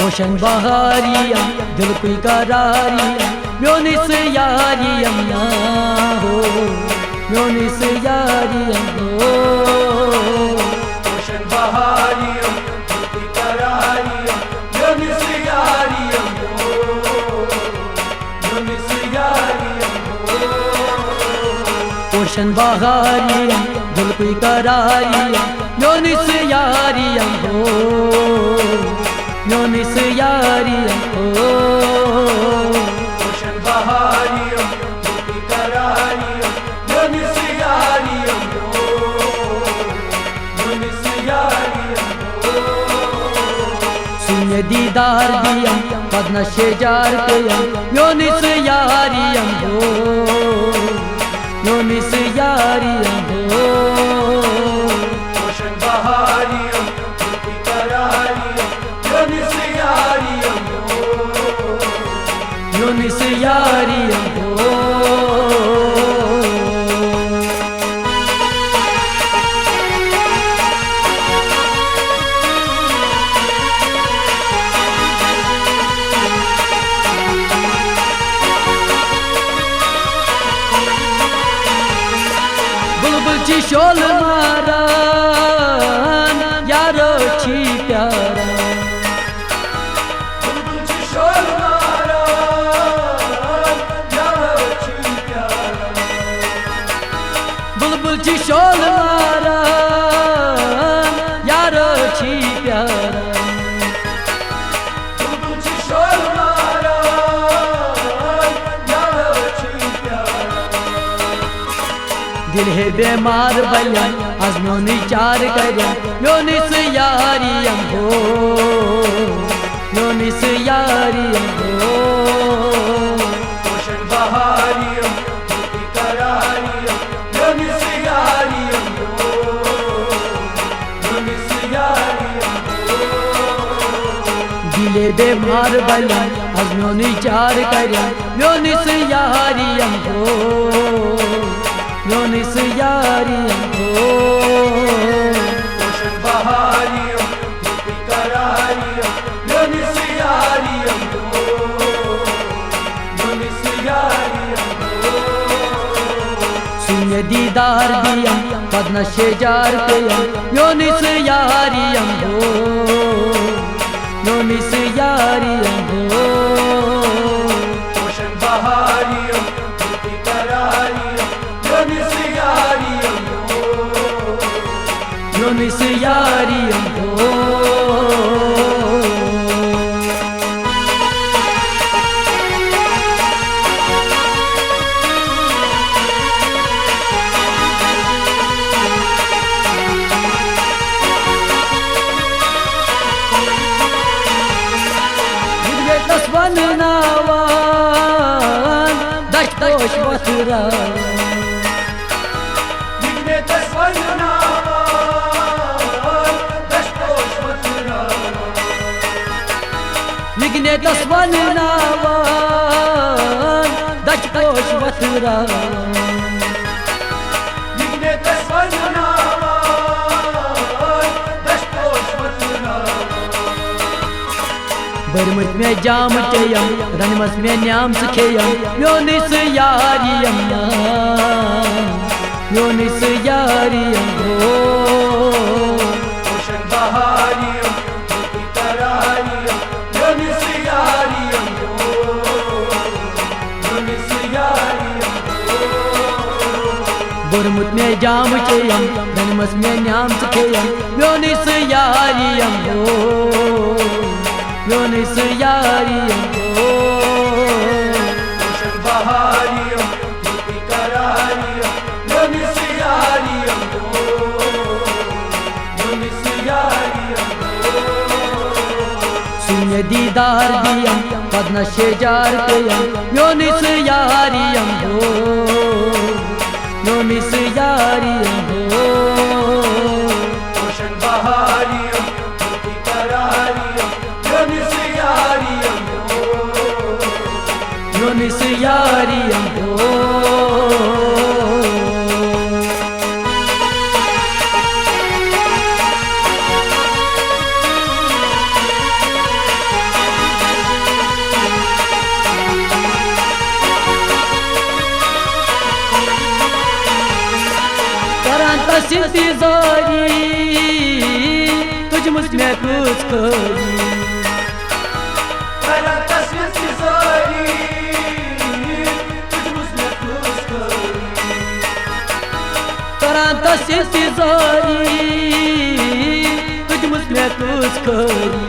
ocean Baharia दिल कोई करारिया म्योनिस यारिया हो म्योनिस यारिया हो ओशन बहारिया दिल कोई करारिया म्योनिस यारिया हो म्योनिस यारिया हो ओशन बहारिया दिल कोई करारिया म्योनिस यारिया हो म्योनिस यारिया हो ओशन बहारिया दिल कोई करारिया म्योनिस यारिया हो म्योनिस यारिया हो सुने दीदार दिया पदना शेजार किया म्योनिस यारिया हो म्योनिस यारिया हो ओशन बहारिया दिल कोई करारिया म्योनिस यारिया हो म्योनिस यारिया हो बुलबुल शोल मारा यारो छी प्यारा बुलबुल शोल मारा यारो छी प्यारा बुलबुल शोल मारा यारो छी प्यारा बुलबुल शोल मारा यारो छी प्यारा दिल है बेमार भैया आज म्योनी चार करिया म्योनिस यारिया हो म्योनिस यारिया हो ओशन बहारिया दिल कोई करारिया म्योनिस यारिया हो म्योनिस यारिया हो दिले बेमार भैया आज म्योनी चार करिया म्योनिस यारिया हो म्योनिस यारिया हो ओशन बहारिया दिल कोई करारिया म्योनिस यारिया हो म्योनिस यारिया हो सुने दीदार दिया पदना शेजार किया म्योनिस यारिया हो म्योनिस यारिया हो ओशन बहारिया दिल कोई करारिया म्योनिस यारिया हो म्योनिस यारिया हो तस्वन नावान दशतोष मथुरा निघने तस्वन नावान दशतोष मथुरा लिखने तस्वन नावान दशतोष मथुरा निघने तस्वन नावान दशतोष मथुरा बरमत में जाम चयम रनमस में न्याम सखेयम म्योनिस यारिया म्योनिस यारिया हो ओशन बहारिया दिल कोई करारिया म्योनिस यारिया हो म्योनिस यारिया हो बरमत में जाम चयम रनमस में न्याम सखेयम म्योनिस यारिया हो म्योनिस यारिया हो ओशन बहारिया दिल कोई करारिया म्योनिस यारिया हो म्योनिस यारिया हो सुने दीदार दिया पदना शेजार किया म्योनिस यारिया हो म्योनिस यारिया हो ओशन बहारिया दिल कोई करारिया म्योनिस यारिया हो म्योनिस यारिया हो इंतजारी तुझ मुझ में कुछ करी करतस इंतजारी तुझ मुझ में कुछ करी करतस इंतजारी तुझ मुझ में कुछ करी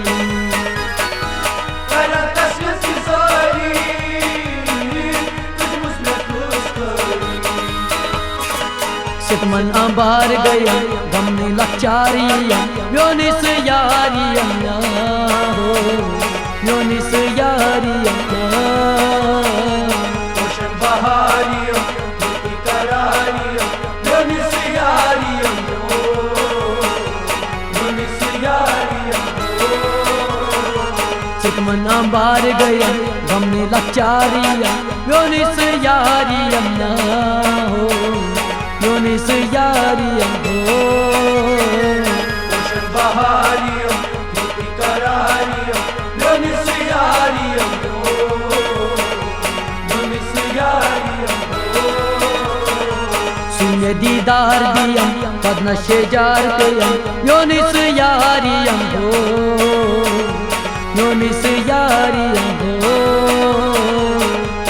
करतस इंतजारी तुझ मुझ में कुछ करी सितमन अंबार गया गमने लचारिया म्योनिस यारिया हो म्योनिस यारिया ओशन बहारिया धरती करारिया म्योनिस यारिया म्योनिस यारिया सितमन अंबार गया गमने लचारिया म्योनिस यारिया हो म्योनिस यारिया हो ओशन बहारिया धरती करारिया म्योनिस यारिया म्योनिस यारिया सुने दीदार दिया पदन शेजार किया म्योनिस यारिया हो म्योनिस यारिया हो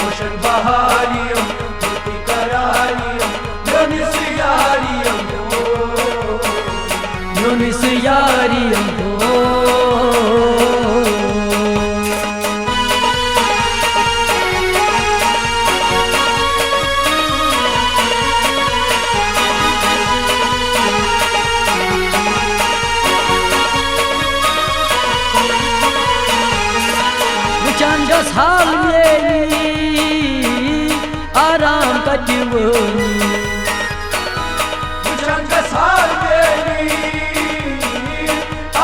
ओशन बहारिया धरती करारिया म्योनिस यारिया म्योनिस यारिया हो चंदस हाल मेरी आराम कटिवनी चंदस हाल मेरी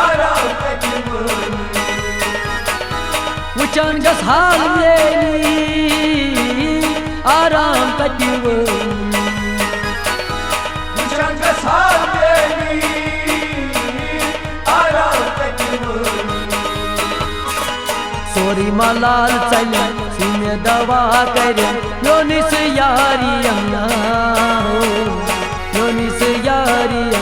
आराम कटिवनी चंदस हाल मेरी आराम कटिवनी चंदस हाल मेरी आराम कटिवनी सोरी मलाल चला सुने दवा करे म्योनिस यारिया हो म्योनिस यारिया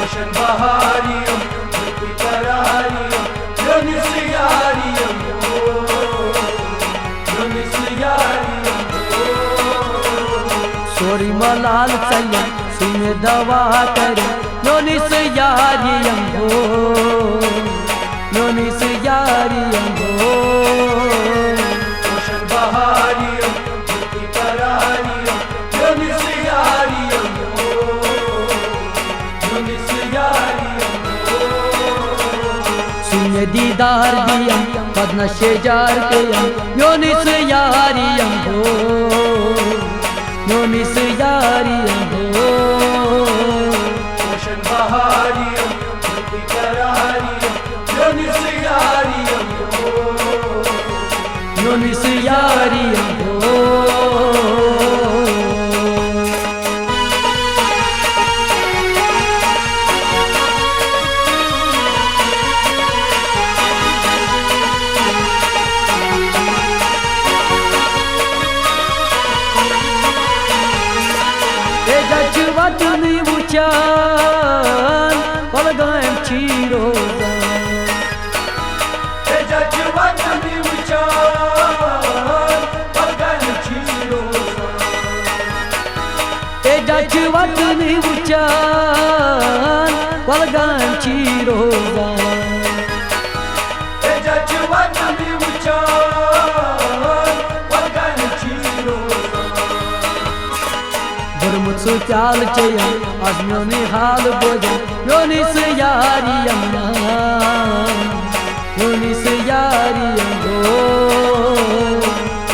ओशन बहारिया धरती करारिया म्योनिस यारिया म्योनिस यारिया सोरी मलाल चला सुने दवा करे म्योनिस यारिया हो म्योनिस यारिया हो ओशन बहारिया धरती करारिया म्योनिस यारिया म्योनिस यारिया सुने दीदार दिया पदन शेजार किया म्योनिस यारिया हो म्योनिस यारिया हो ओशन बहारिया धरती करारिया म्योनिस यारिया म्योनिस यारिया हो Vacını uçan balgayım çiroza Ecacı vacını uçan balgayım çiroza Ecacı vacını uçan balgayım çiroza Ecacı vacını uçan balgayım çiroza Burmutsu çal çaya az myoni hal boja Myonis yariyam na Myonis yariyam ho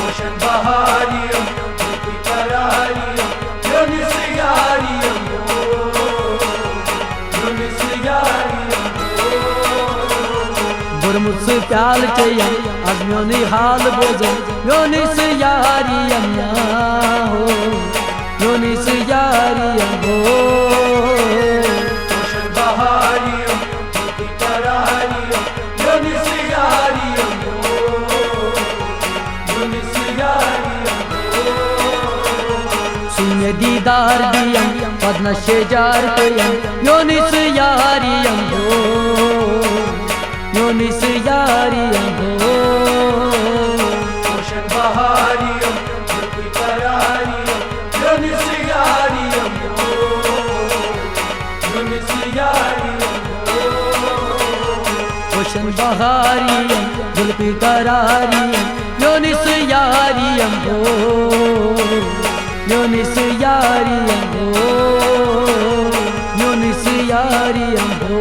Oşan bahariyam Dhurti karariyam Myonis yariyam Myonis yariyam Burmutsu çal çaya az myoni hal boja Myonis yariyam na Myonis yariyam ho Oşan bahariyam Dhurti karariyam Myonis yariyam Myonis yariyam सुने दीदार दिया മനശ്ശേജാർത്തയം യോനിസ് യാരിയംഭോ യോനിസ് യാരിയംഭോ रोशन बहारियम जुल्फी करारियम यूनिस यारियम यूनिस यारियम रोशन बहारियम जुल्फी करारियम योनिस यारियंभो योनिस यारियंभो योनिस यारियंभो